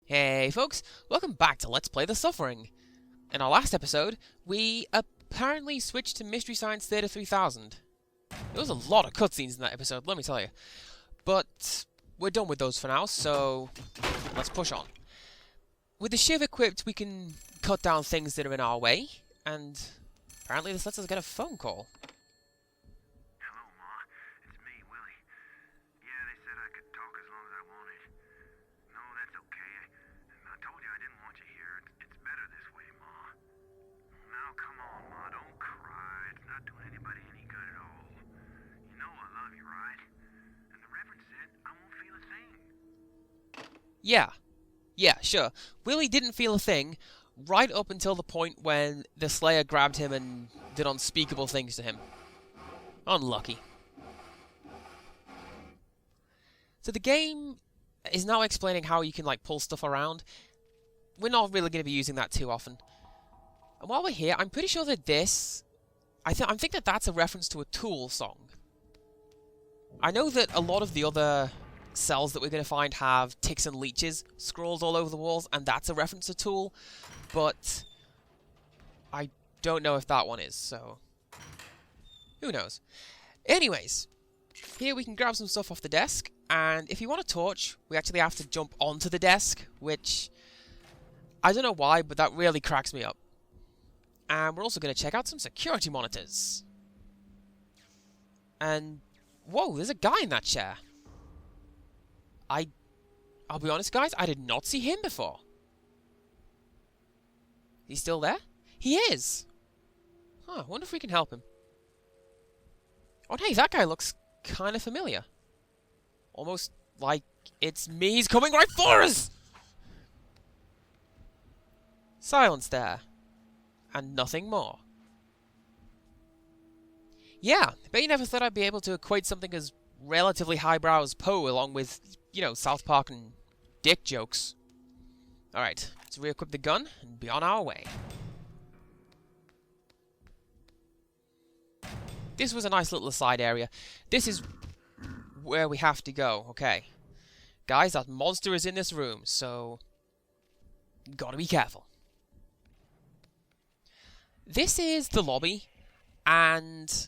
Hey folks, welcome back to Let's Play The Suffering. In our last episode, we apparently switched to Mystery Science Theater 3000. There was a lot of cutscenes in that episode, let me tell you. But we're done with those for now, so let's push on. With the shiv equipped, we can cut down things that are in our way, and apparently this lets us get a phone call. Hello, Ma. It's me, Willie. Yeah, they said I could talk as long as I wanted. No, that's okay. I told you I didn't want you here. It's better this way, Ma. Now, come on, Ma. Don't cry. It's not doing anybody any good at all. You know I love you, right? And the Reverend said I won't feel a thing. Yeah, sure. Willie didn't feel a thing right up until the point when the Slayer grabbed him and did unspeakable things to him. Unlucky. So the game is now explaining how you can, like, pull stuff around. We're not really going to be using that too often. And while we're here, I'm pretty sure that this... I think that that's a reference to a Tool song. I know that a lot of the other cells that we're going to find have ticks and leeches scrolls all over the walls, and that's a reference to Tool, but I don't know if that one is, so who knows. Anyways, here we can grab some stuff off the desk, and if you want a torch, we actually have to jump onto the desk, which I don't know why, but that really cracks me up. And we're also going to check out some security monitors. And whoa, there's a guy in that chair. I'll be honest, guys, I did not see him before. He's still there? He is! Huh, I wonder if we can help him. Oh, hey, that guy looks kind of familiar. Almost like it's me. He's coming right for us! Silence there. And nothing more. Yeah, I bet you never thought I'd be able to equate something as relatively highbrow as Poe along with, you know, South Park and dick jokes. Alright, let's re-equip the gun and be on our way. This was a nice little aside area. This is where we have to go, okay. Guys, that monster is in this room, so gotta be careful. This is the lobby, and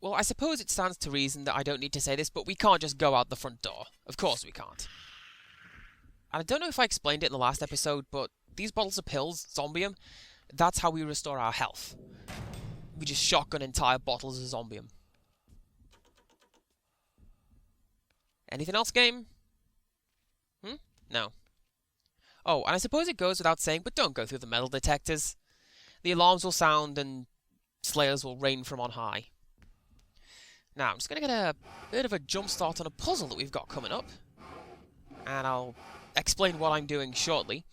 well, I suppose it stands to reason that I don't need to say this, but we can't just go out the front door. Of course we can't. And I don't know if I explained it in the last episode, but these bottles of pills, Zombium, that's how we restore our health. We just shotgun entire bottles of Zombium. Anything else, game? No. Oh, and I suppose it goes without saying, but don't go through the metal detectors. The alarms will sound and slayers will rain from on high. Now, I'm just going to get a bit of a jump start on a puzzle that we've got coming up. And I'll explain what I'm doing shortly.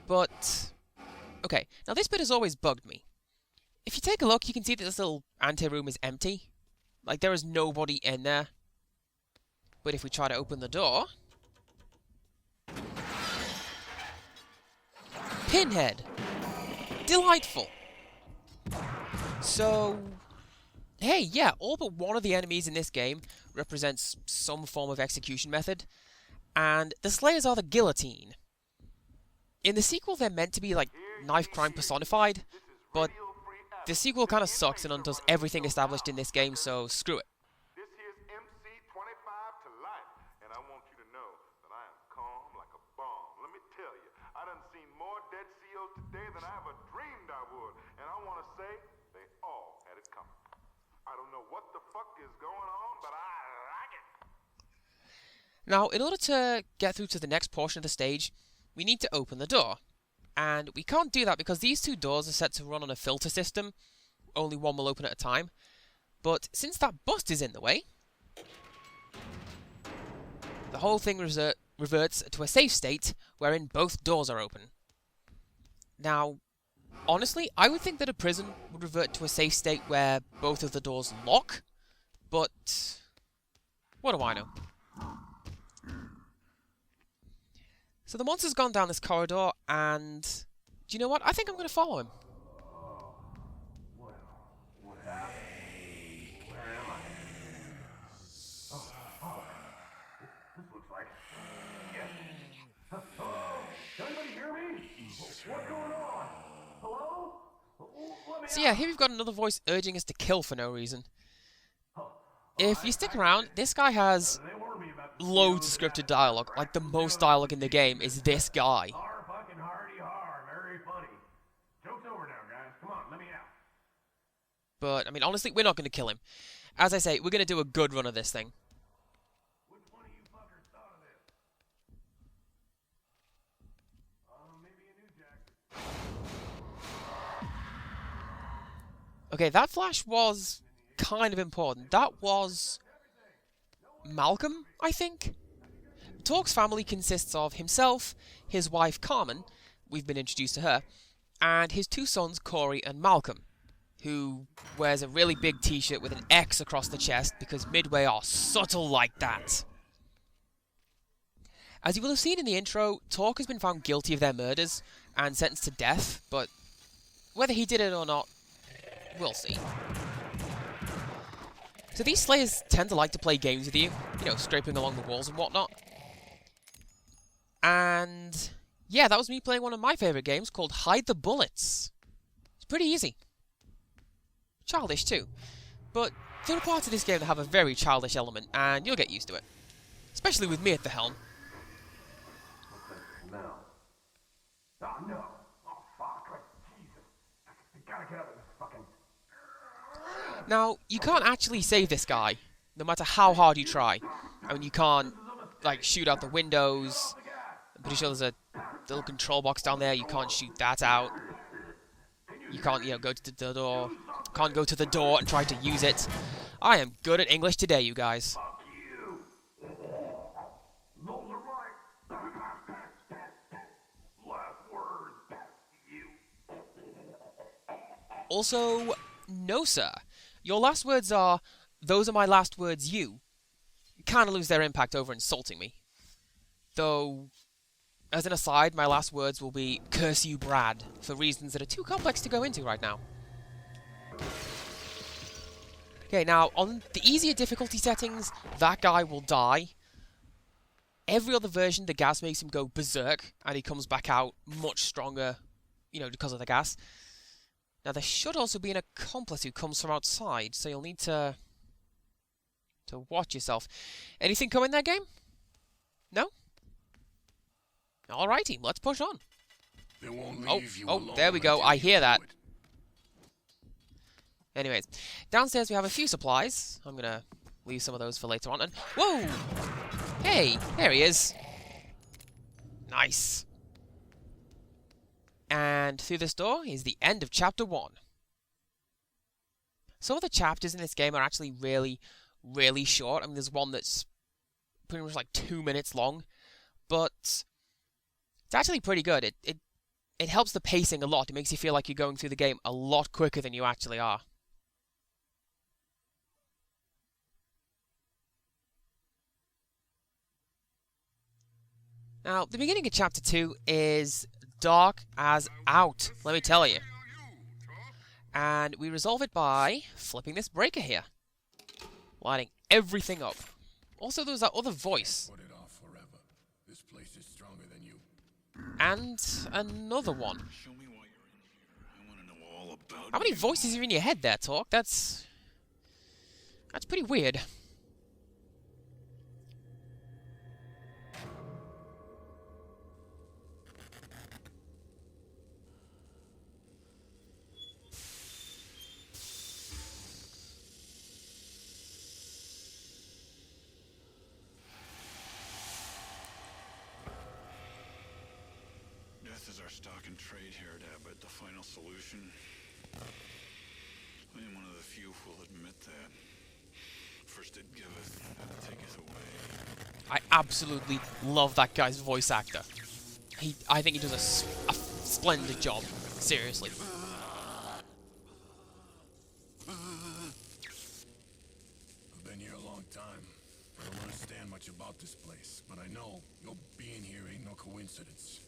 But, okay, now this bit has always bugged me. If you take a look, you can see that this little ante-room is empty. Like, there is nobody in there. But if we try to open the door... Pinhead! Delightful! So... hey, yeah, all but one of the enemies in this game represents some form of execution method, and the Slayers are the guillotine. In the sequel, they're meant to be, like, knife crime personified, but the sequel kind of sucks and undoes everything established in this game, so screw it. This here's MC25 to life, and I want you to know that I am calm like a bomb. Let me tell you, I done seen more dead CEOs today than I ever dreamed I would, and I want to say they all had it coming. I don't know what the fuck is going on, but I like it. Now, in order to get through to the next portion of the stage, we need to open the door. And we can't do that because these two doors are set to run on a filter system. Only one will open at a time. But since that bust is in the way, the whole thing reverts to a safe state wherein both doors are open. Now, honestly, I would think that a prison would revert to a safe state where both of the doors lock, but what do I know? So the monster's gone down this corridor, and do you know what? I think I'm going to follow him. This looks like... yes. So yeah, here we've got another voice urging us to kill for no reason. If you stick around, this guy has loads of scripted dialogue. Like, the most dialogue in the game is this guy. Har fucking hardy har. Very funny. Joke's over now, guys. Come on, let me out. But, I mean, honestly, we're not going to kill him. As I say, we're going to do a good run of this thing. Which one of you fuckers thought of this? Maybe a new jacket. Okay, that flash was kind of important. That was Malcolm, I think? Torque's family consists of himself, his wife Carmen, we've been introduced to her, and his two sons Corey and Malcolm, who wears a really big t-shirt with an X across the chest because Midway are subtle like that. As you will have seen in the intro, Torque has been found guilty of their murders and sentenced to death, but whether he did it or not, we'll see. So these Slayers tend to like to play games with you, scraping along the walls and whatnot. And yeah, that was me playing one of my favourite games called Hide the Bullets. It's pretty easy. Childish too. But there are parts of this game that have a very childish element, and you'll get used to it. Especially with me at the helm. No. Oh, no. Oh, fuck. Jesus. I gotta get out of this fucking... Now, you can't actually save this guy, no matter how hard you try. I mean, you can't, shoot out the windows. I'm pretty sure there's a little control box down there. You can't shoot that out. You can't, go to the door. Can't go to the door and try to use it. I am good at English today, you guys. Fuck you. Those are my last words. You. Also, no, sir. Your last words are, "Those are my last words, you." Kind of lose their impact over insulting me. Though, as an aside, my last words will be, "Curse you, Brad," for reasons that are too complex to go into right now. Okay, now, on the easier difficulty settings, that guy will die. Every other version, the gas makes him go berserk, and he comes back out much stronger, because of the gas. Now, there should also be an accomplice who comes from outside, so you'll need to watch yourself. Anything come in that game? No? Alrighty, let's push on. They won't leave you alone there we go, until I you hear do that. it. Anyways, downstairs we have a few supplies. I'm gonna leave some of those for later on. And whoa! Hey, there he is. Nice. And through this door is the end of Chapter 1. Some of the chapters in this game are actually really, really short. I mean, there's one that's pretty much 2 minutes long. But it's actually pretty good. It helps the pacing a lot. It makes you feel like you're going through the game a lot quicker than you actually are. Now, the beginning of Chapter 2 is dark as out, let me tell you. And we resolve it by flipping this breaker here. Lighting everything up. Also, there's that other voice. Put it off forever. This place is stronger than you. And another one. Show me why you're in here. I want to know all about How many voices are in your head there, Torque? That's pretty weird. Death is our stock and trade here at Abbott, the final solution. I am one of the few who will admit that. First it giveth, and it taketh away. I absolutely love that guy's voice actor. I think he does a splendid job. Seriously. I've been here a long time. I don't understand much about this place, but I know your being here ain't no coincidence.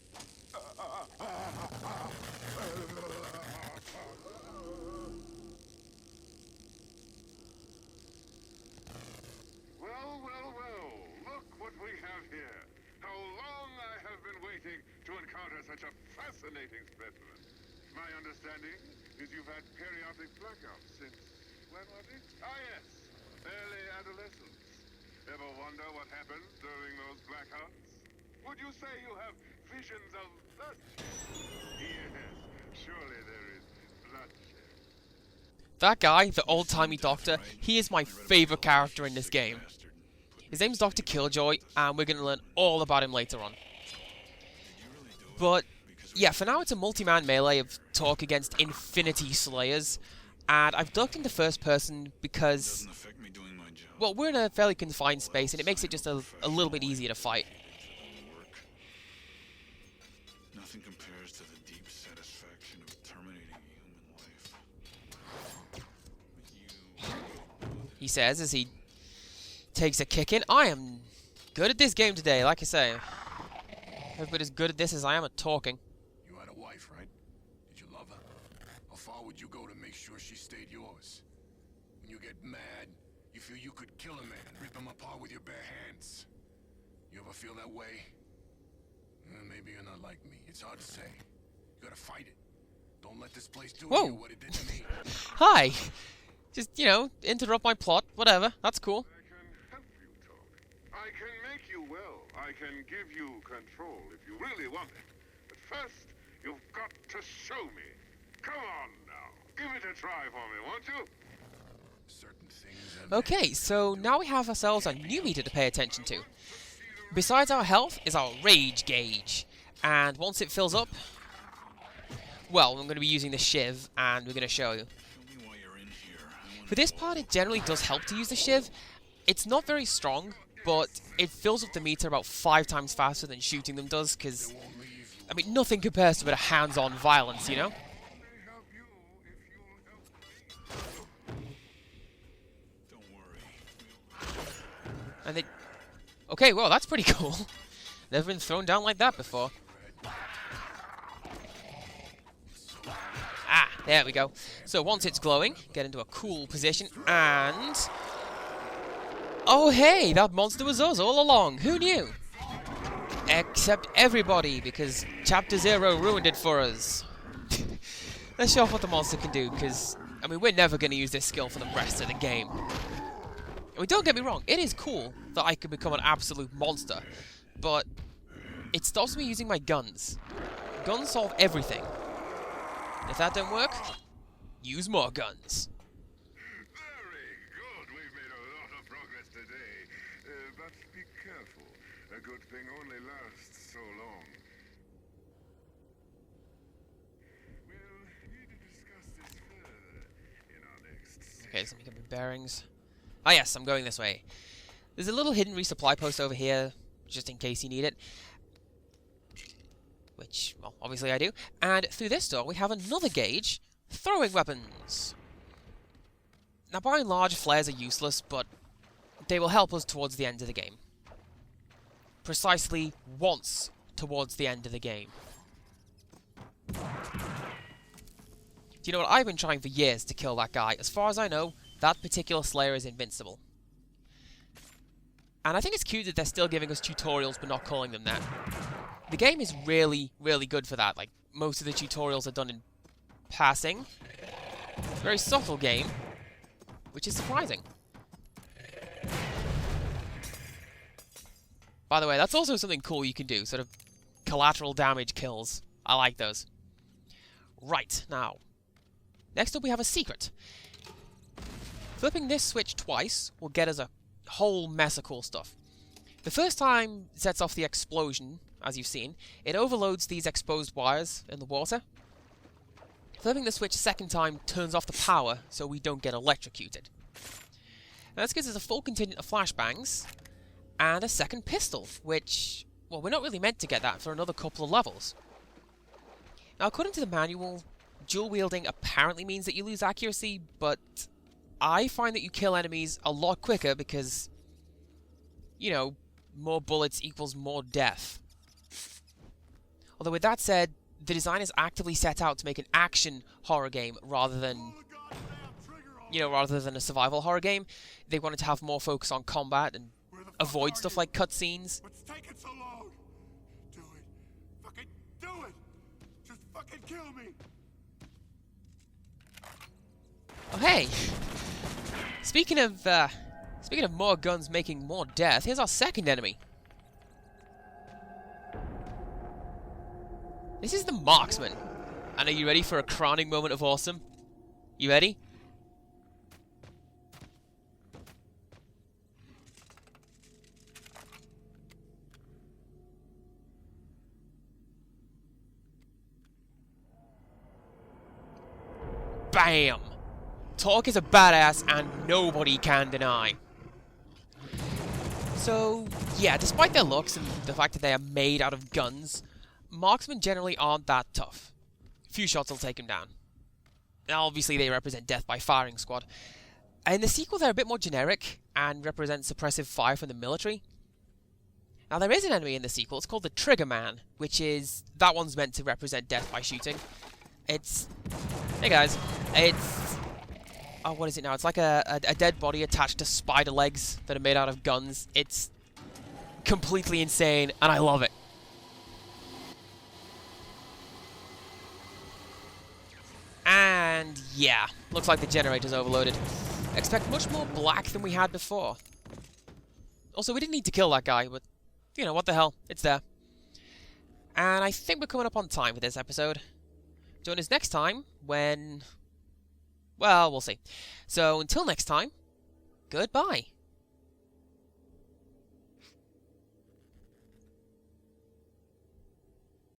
Well, well, well. Look what we have here. How long I have been waiting to encounter such a fascinating specimen. My understanding is you've had periodic blackouts since... when was it? Ah, yes. Early adolescence. Ever wonder what happened during those blackouts? Would you say you have visions of... Yes, surely there is bloodshed. That guy, the old-timey doctor, he is my favorite character in this game. His name's Dr. Killjoy, and we're going to learn all about him later on. But, yeah, for now it's a multi-man melee of talk against Infinity Slayers, and I've ducked into first person because, well, we're in a fairly confined space, and it makes it just a little bit easier to fight. Nothing compares to the deep satisfaction of terminating human life. He says as he takes a kick in. I am good at this game today, like I say. Everybody's good at this as I am at talking. You had a wife, right? Did you love her? How far would you go to make sure she stayed yours? When you get mad, you feel you could kill a man, rip him apart with your bare hands. You ever feel that way? Maybe you're not like me. It's hard to say. You gotta fight it. Don't let this place do to you what it did to me. Hi! Just, you know, interrupt my plot, whatever. That's cool. I can help you, Tom. I can make you well. I can give you control if you really want it. But first, you've got to show me. Come on now. Give it a try for me, won't you? Certain things Okay, so now we have ourselves a new meter to pay attention to. Besides our health is our rage gauge. And once it fills up, well, I'm going to be using the shiv, and we're going to show you. For this part, it generally does help to use the shiv. It's not very strong, but it fills up the meter about 5 times faster than shooting them does, because, I mean, nothing compares to a bit of hands-on violence, you know? Don't worry. And they... Okay, well, that's pretty cool. Never been thrown down like that before. Ah, there we go. So once it's glowing, get into a cool position, and... Oh hey, that monster was us all along. Who knew? Except everybody, because Chapter 0 ruined it for us. Let's show off what the monster can do, because, I mean, we're never going to use this skill for the rest of the game. I mean, don't get me wrong, it is cool that I can become an absolute monster, but it stops me using my guns. Guns solve everything. If that don't work, use more guns. Very good. We've made a lot of progress today. But be careful. A good thing only lasts so long. We'll need to discuss this further in our next session. Okay, so let me get my bearings. Ah yes, I'm going this way. There's a little hidden resupply post over here, just in case you need it. Which, well, obviously I do. And through this door, we have another gauge, throwing weapons. Now, by and large, flares are useless, but they will help us towards the end of the game. Precisely once towards the end of the game. Do you know what? I've been trying for years to kill that guy. As far as I know, that particular Slayer is invincible. And I think it's cute that they're still giving us tutorials but not calling them that. The game is really, really good for that. Like, most of the tutorials are done in passing. It's a very subtle game, which is surprising. By the way, that's also something cool you can do, sort of collateral damage kills. I like those. Right, now. Next up we have a secret. Flipping this switch twice will get us a whole mess of cool stuff. The first time sets off the explosion, as you've seen. It overloads these exposed wires in the water. Flipping the switch second time turns off the power so we don't get electrocuted. Now this gives us a full contingent of flashbangs and a second pistol, which, well, we're not really meant to get that for another couple of levels. Now, according to the manual, dual wielding apparently means that you lose accuracy, but I find that you kill enemies a lot quicker because, you know, more bullets equals more death. Although with that said, the designers actively set out to make an action horror game rather than, you know, rather than a survival horror game. They wanted to have more focus on combat and avoid stuff like cutscenes. What's taking so long? Do it. Fucking do it. Just fucking kill me. Oh, hey! Speaking of more guns making more death, here's our second enemy. This is the Marksman. And are you ready for a crowning moment of awesome? You ready? Bam! Torque is a badass and nobody can deny. So, yeah, despite their looks and the fact that they are made out of guns, marksmen generally aren't that tough. Few shots will take him down. Now, obviously, they represent death by firing squad. In the sequel, they're a bit more generic and represent suppressive fire from the military. Now, there is an enemy in the sequel. It's called the Trigger Man, which is... that one's meant to represent death by shooting. It's... hey, guys. It's... oh, what is it now? It's like a dead body attached to spider legs that are made out of guns. It's completely insane, and I love it. And yeah, looks like the generator's overloaded. Expect much more black than we had before. Also, we didn't need to kill that guy, but, you know, what the hell? It's there. And I think we're coming up on time for this episode. Join us next time when... well, we'll see. So, until next time, goodbye.